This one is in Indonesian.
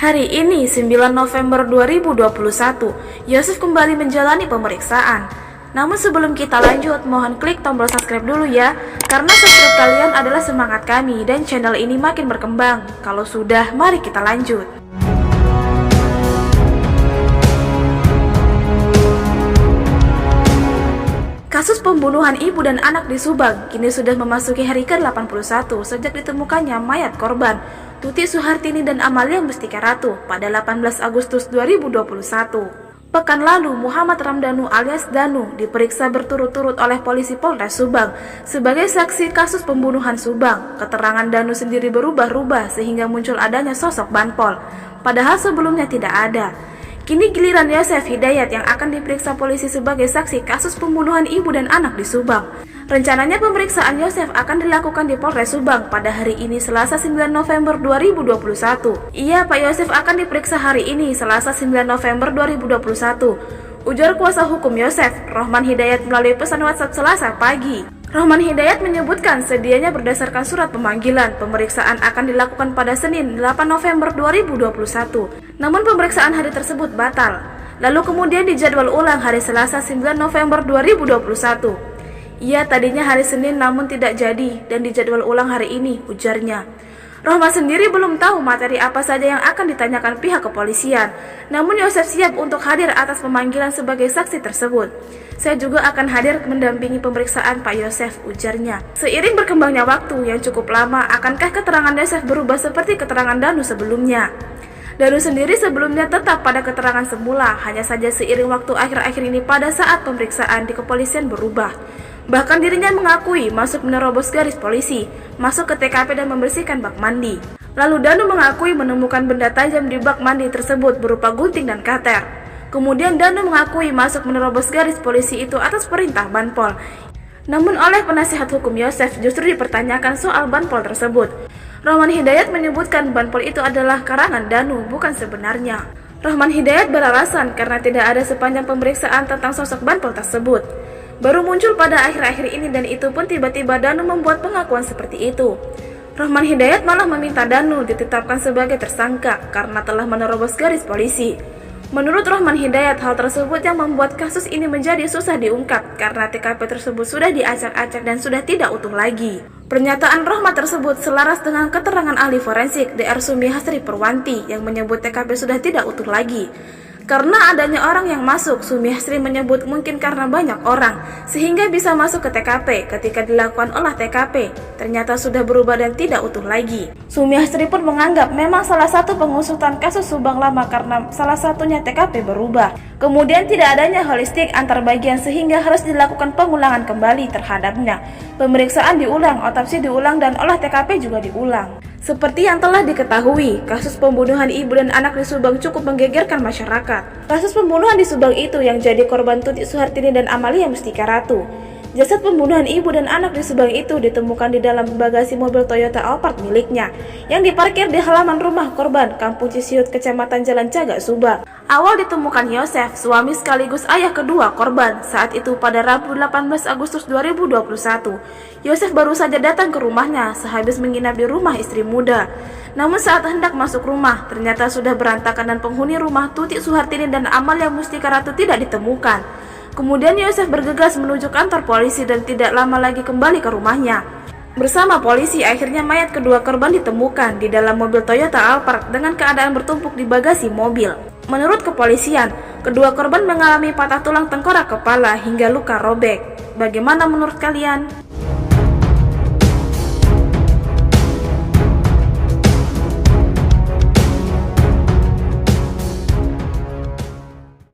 Hari ini, 9 November 2021, Yosef kembali menjalani pemeriksaan. Namun sebelum kita lanjut, mohon klik tombol subscribe dulu ya, karena subscribe kalian adalah semangat kami dan channel ini makin berkembang. Kalau sudah, mari kita lanjut. Kasus pembunuhan ibu dan anak di Subang kini sudah memasuki hari ke-81 sejak ditemukannya mayat korban Tuti Suhartini dan Amalia Mustika Ratu pada 18 Agustus 2021. Pekan lalu, Muhammad Ramdhanu alias Danu diperiksa berturut-turut oleh polisi Polres Subang sebagai saksi kasus pembunuhan Subang. Keterangan Danu sendiri berubah-ubah sehingga muncul adanya sosok Banpol, padahal sebelumnya tidak ada. Kini giliran Yosef Hidayat yang akan diperiksa polisi sebagai saksi kasus pembunuhan ibu dan anak di Subang. Rencananya pemeriksaan Yosef akan dilakukan di Polres Subang pada hari ini Selasa 9 November 2021. Iya, Pak Yosef akan diperiksa hari ini Selasa 9 November 2021. Ujar kuasa hukum Yosef, Rohman Hidayat melalui pesan WhatsApp Selasa pagi. Rohman Hidayat menyebutkan sedianya berdasarkan surat pemanggilan, pemeriksaan akan dilakukan pada Senin 8 November 2021. Namun pemeriksaan hari tersebut batal. Lalu kemudian dijadwal ulang hari Selasa 9 November 2021. Ia tadinya hari Senin namun tidak jadi dan dijadwal ulang hari ini, ujarnya. Rohman sendiri belum tahu materi apa saja yang akan ditanyakan pihak kepolisian. Namun Yosef siap untuk hadir atas pemanggilan sebagai saksi tersebut. Saya juga akan hadir mendampingi pemeriksaan Pak Yosef, ujarnya. Seiring berkembangnya waktu yang cukup lama, akankah keterangan Yosef berubah seperti keterangan Danu sebelumnya? Danu sendiri sebelumnya tetap pada keterangan semula, hanya saja seiring waktu akhir-akhir ini pada saat pemeriksaan di kepolisian berubah. Bahkan dirinya mengakui masuk menerobos garis polisi, masuk ke TKP dan membersihkan bak mandi. Lalu Danu mengakui menemukan benda tajam di bak mandi tersebut berupa gunting dan kater. Kemudian Danu mengakui masuk menerobos garis polisi itu atas perintah Banpol. Namun oleh penasihat hukum Yosef justru dipertanyakan soal Banpol tersebut. Rohman Hidayat menyebutkan Banpol itu adalah karangan Danu, bukan sebenarnya. Rohman Hidayat beralasan karena tidak ada sepanjang pemeriksaan tentang sosok Banpol tersebut. Baru muncul pada akhir-akhir ini dan itu pun tiba-tiba Danu membuat pengakuan seperti itu. Rohman Hidayat malah meminta Danu ditetapkan sebagai tersangka karena telah menerobos garis polisi. Menurut Rohman Hidayat, hal tersebut yang membuat kasus ini menjadi susah diungkap karena TKP tersebut sudah diacak-acak dan sudah tidak utuh lagi. Pernyataan Rohman tersebut selaras dengan keterangan ahli forensik Dr. Sumihastri Purwanti yang menyebut TKP sudah tidak utuh lagi. Karena adanya orang yang masuk, Sumihastri menyebut mungkin karena banyak orang, sehingga bisa masuk ke TKP. Ketika dilakukan olah TKP, ternyata sudah berubah dan tidak utuh lagi. Sumihastri pun menganggap memang salah satu pengusutan kasus Subang lama karena salah satunya TKP berubah. Kemudian tidak adanya holistik antar bagian sehingga harus dilakukan pengulangan kembali terhadapnya. Pemeriksaan diulang, otopsi diulang, dan olah TKP juga diulang. Seperti yang telah diketahui, kasus pembunuhan ibu dan anak di Subang cukup menggegerkan masyarakat. Kasus pembunuhan di Subang itu yang jadi korban Tuti Suhartini dan Amalia Mustika Ratu. Jasad pembunuhan ibu dan anak di Subang itu ditemukan di dalam bagasi mobil Toyota Alphard miliknya yang diparkir di halaman rumah korban Kampung Cisiut, Kecamatan Jalan Cagak, Subang. Awal ditemukan Yosef, suami sekaligus ayah kedua korban. Saat itu pada Rabu 18 Agustus 2021, Yosef baru saja datang ke rumahnya sehabis menginap di rumah istri muda. Namun saat hendak masuk rumah, ternyata sudah berantakan dan penghuni rumah Tuti Suhartini dan Amalia Mustika Ratu tidak ditemukan. Kemudian Yosef bergegas menuju kantor polisi dan tidak lama lagi kembali ke rumahnya. Bersama polisi, akhirnya mayat kedua korban ditemukan di dalam mobil Toyota Alphard dengan keadaan bertumpuk di bagasi mobil. Menurut kepolisian, kedua korban mengalami patah tulang tengkorak kepala hingga luka robek. Bagaimana menurut kalian?